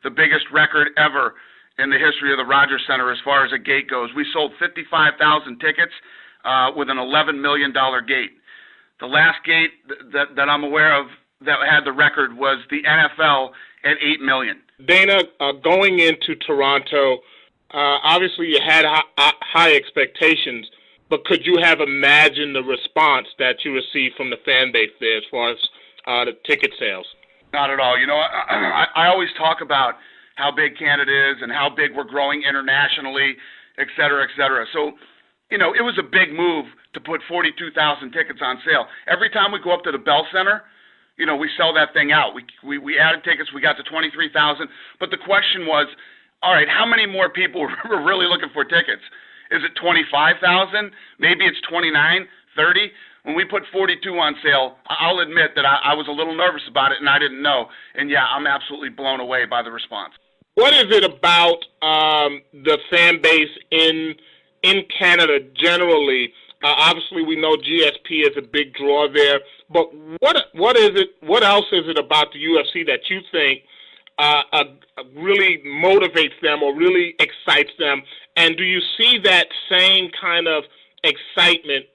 the biggest record ever in the history of the Rogers Center as far as a gate goes. We sold 55,000 tickets with an $11 million gate. The last gate that I'm aware of that had the record was the NFL at $8 million. Dana, going into Toronto, obviously you had high expectations, but could you have imagined the response that you received from the fan base there as far as the ticket sales? Not at all. You know, I always talk about how big Canada is and how big we're growing internationally, et cetera, et cetera. So, you know, it was a big move to put 42,000 tickets on sale. Every time we go up to the Bell Center, you know, we sell that thing out. We added tickets. We got to 23,000. But the question was, all right, how many more people were really looking for tickets? Is it 25,000? Maybe it's 29, 30? When we put 42 on sale, I'll admit that I was a little nervous about it and I didn't know. And, yeah, I'm absolutely blown away by the response. What is it about the fan base in Canada generally? Obviously, we know GSP is a big draw there, but what is it? What else is it about the UFC that you think really motivates them or really excites them? And do you see that same kind of excitement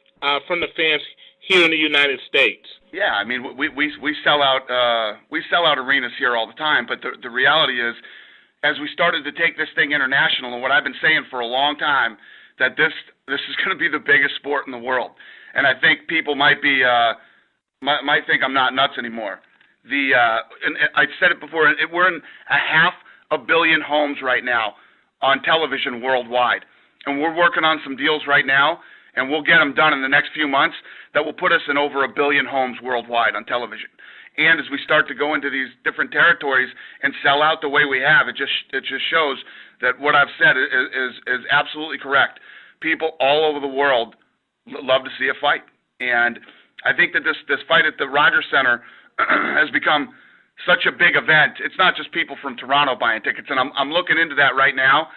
from the fans here in the United States? Yeah, I mean, we sell out arenas here all the time, but the reality is, as we started to take this thing international, and what I've been saying for a long time, that this is going to be the biggest sport in the world, and I think people might think I'm not nuts anymore. And I said it before, we're in 500 million homes right now on television worldwide, and we're working on some deals right now, and we'll get them done in the next few months that will put us in over 1 billion homes worldwide on television. And as we start to go into these different territories and sell out the way we have, it just shows that what I've said is absolutely correct. People all over the world love to see a fight. And I think that this fight at the Rogers Center has become such a big event. It's not just people from Toronto buying tickets, and I'm looking into that right now.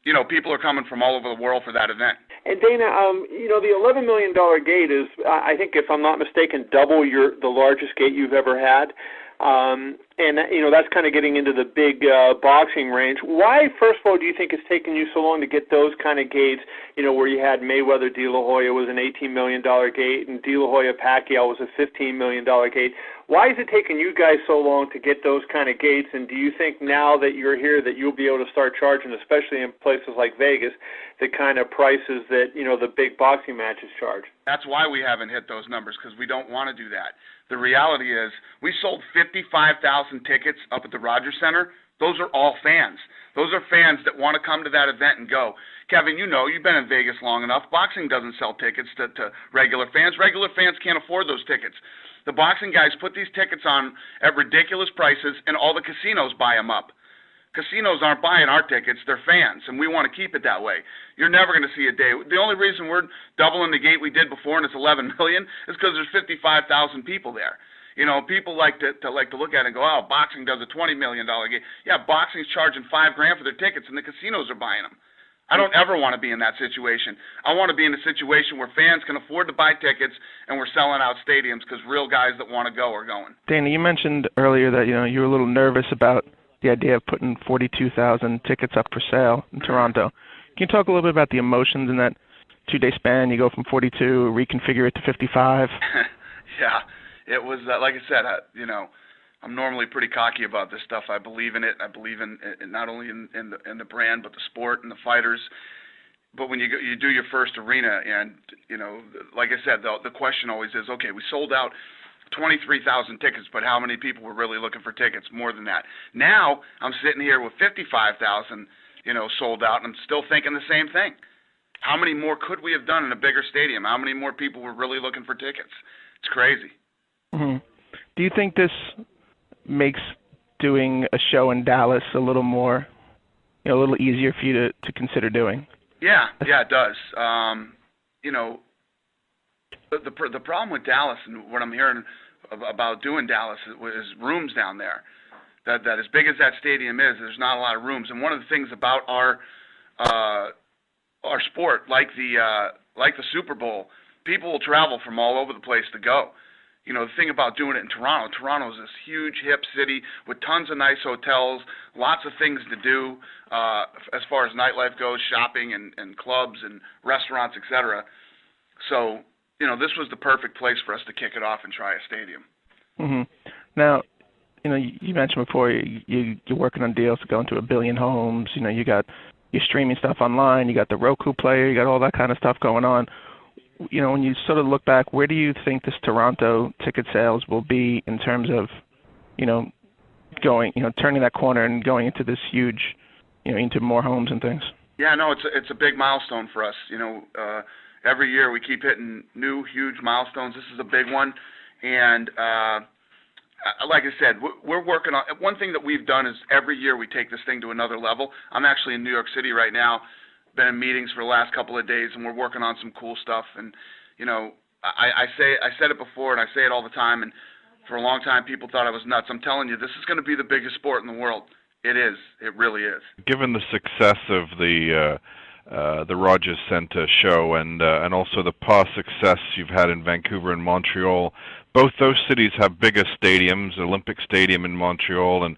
You know, people are coming from all over the world for that event. And Dana, you know, the $11 million gate is, I think, if I'm not mistaken, double the largest gate you've ever had. And, you know, that's kind of getting into the big boxing range. Why, first of all, do you think it's taken you so long to get those kind of gates, you know, where you had Mayweather De La Hoya was an $18 million gate and De La Hoya Pacquiao was a $15 million gate? Why is it taking you guys so long to get those kind of gates? And do you think now that you're here that you'll be able to start charging, especially in places like Vegas, the kind of prices that, you know, the big boxing matches charge? That's why we haven't hit those numbers, because we don't want to do that. The reality is we sold 55,000 tickets up at the Rogers Center. Those are all fans. Those are fans that want to come to that event and go. Kevin, you know, you've been in Vegas long enough. Boxing doesn't sell tickets to regular fans. Regular fans can't afford those tickets. The boxing guys put these tickets on at ridiculous prices, and all the casinos buy them up. Casinos aren't buying our tickets. They're fans, and we want to keep it that way. You're never going to see a day. The only reason we're doubling the gate we did before, and it's 11 million, is because there's 55,000 people there. You know, people like to look at it and go, oh, boxing does a $20 million gate. Yeah, boxing's charging $5,000 for their tickets, and the casinos are buying them. I don't ever want to be in that situation. I want to be in a situation where fans can afford to buy tickets and we're selling out stadiums because real guys that want to go are going. Dana, you mentioned earlier that, you know, you were a little nervous about the idea of putting 42,000 tickets up for sale in Toronto. Can you talk a little bit about the emotions in that 2-day span? You go from 42, reconfigure it to 55. Yeah, it was, like I said, you know, I'm normally pretty cocky about this stuff. I believe in it. I believe in not only in the brand, but the sport and the fighters. But when you do your first arena, and you know, like I said, the question always is, okay, we sold out 23,000 tickets, but how many people were really looking for tickets? More than that. Now I'm sitting here with 55,000, you know, sold out, and I'm still thinking the same thing. How many more could we have done in a bigger stadium? How many more people were really looking for tickets? It's crazy. Mm-hmm. Do you think this makes doing a show in Dallas a little more, you know, a little easier for you to consider doing? Yeah, it does. You know, the problem with Dallas and what I'm hearing about doing Dallas is rooms down there. That as big as that stadium is, there's not a lot of rooms. And one of the things about our sport, like the Super Bowl, people will travel from all over the place to go. You know, the thing about doing it in Toronto is this huge hip city with tons of nice hotels, lots of things to do as far as nightlife goes, shopping and clubs and restaurants, etc. So, you know, this was the perfect place for us to kick it off and try a stadium. Mm-hmm. Now, you know, you mentioned before you're working on deals to go into 1 billion homes. You know, you got your streaming stuff online, you got the Roku player, you got all that kind of stuff going on. You know, when you sort of look back, where do you think this Toronto ticket sales will be in terms of, you know, turning that corner and going into this huge, you know, into more homes and things? Yeah, no, it's a big milestone for us. You know, every year we keep hitting new huge milestones. This is a big one, and like I said, we're working on. One thing that we've done is every year we take this thing to another level. I'm actually in New York City right now. Been in meetings for the last couple of days, and we're working on some cool stuff. And you know, I said it before, and I say it all the time. And for a long time, people thought I was nuts. I'm telling you, this is going to be the biggest sport in the world. It is. It really is. Given the success of the Rogers Centre show and also the past success you've had in Vancouver and Montreal, both those cities have bigger stadiums, Olympic Stadium in Montreal and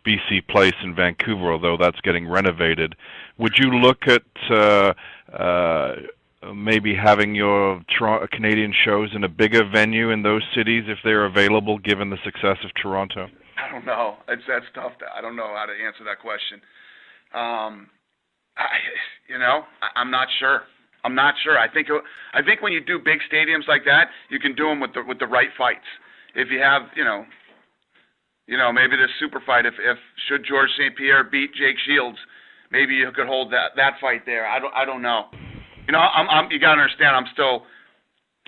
BC Place in Vancouver, although that's getting renovated. Would you look at maybe having your Canadian shows in a bigger venue in those cities if they're available, given the success of Toronto? I don't know. That's tough. I don't know how to answer that question. I'm not sure. I think when you do big stadiums like that, you can do them with the right fights. If you have, maybe this super fight. If should George St. Pierre beat Jake Shields, maybe you could hold that fight there. I don't know. You know, you got to understand. I'm still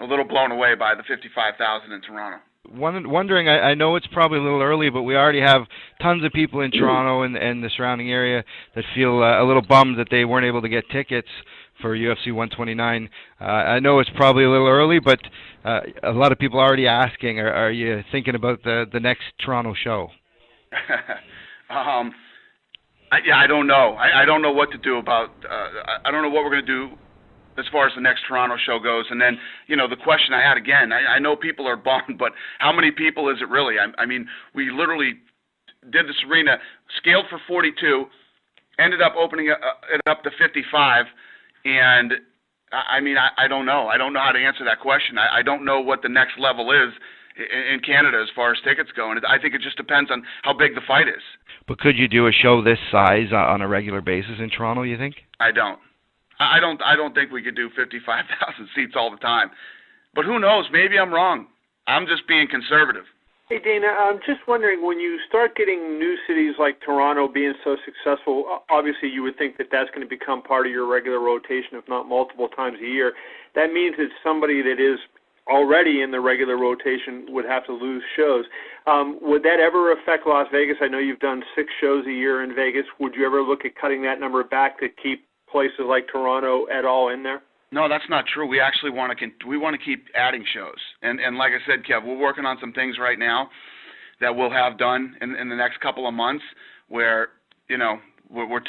a little blown away by the 55,000 in Toronto. Wondering, I know it's probably a little early, but we already have tons of people in Toronto and the surrounding area that feel a little bummed that they weren't able to get tickets for UFC 129. I know it's probably a little early, but a lot of people are already asking, are you thinking about the next Toronto show? I don't know. I don't know what to do about. I don't know what we're going to do as far as the next Toronto show goes. And then, the question I had again, I know people are bummed, but how many people is it really? I mean, we literally did this arena, scaled for 42, ended up opening it up to 55, and I don't know. I don't know how to answer that question. I don't know what the next level is in Canada as far as tickets go, and I think it just depends on how big the fight is. But could you do a show this size on a regular basis in Toronto, you think? I don't think we could do 55,000 seats all the time. But who knows? Maybe I'm wrong. I'm just being conservative. Hey, Dana, I'm just wondering, when you start getting new cities like Toronto being so successful, obviously you would think that that's going to become part of your regular rotation, if not multiple times a year. That means that somebody that is already in the regular rotation would have to lose shows. Would that ever affect Las Vegas? I know you've done 6 shows a year in Vegas. Would you ever look at cutting that number back to keep places like Toronto at all in there? No, that's not true. We actually want to keep adding shows, and like I said, Kev, we're working on some things right now that we'll have done in the next couple of months, where we're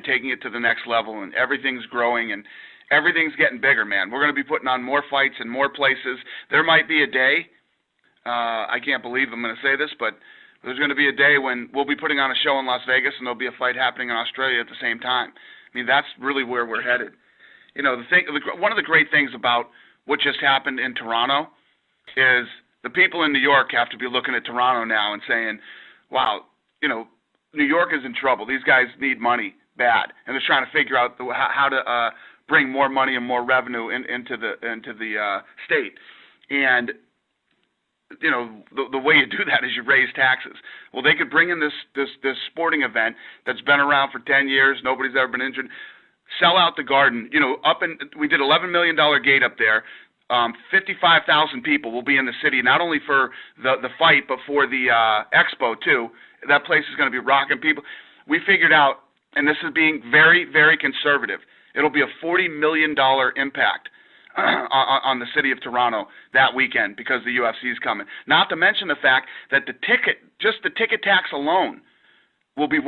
taking it to the next level, and everything's growing and everything's getting bigger, man. We're going to be putting on more fights in more places. There might be a day, I can't believe I'm going to say this, but there's going to be a day when we'll be putting on a show in Las Vegas and there'll be a fight happening in Australia at the same time. I mean, that's really where we're headed. One of the great things about what just happened in Toronto is the people in New York have to be looking at Toronto now and saying, wow, New York is in trouble. These guys need money bad, and they're trying to figure out how to bring more money and more revenue into the state. And the way you do that is you raise taxes. Well, they could bring in this sporting event that's been around for 10 years. Nobody's ever been injured. Sell out the Garden. We did $11 million gate up there. 55,000 people will be in the city, not only for the fight, but for the expo too. That place is going to be rocking people. We figured out, and this is being very, very conservative, it'll be a $40 million impact on the city of Toronto that weekend because the UFC is coming. Not to mention the fact that the ticket tax alone will be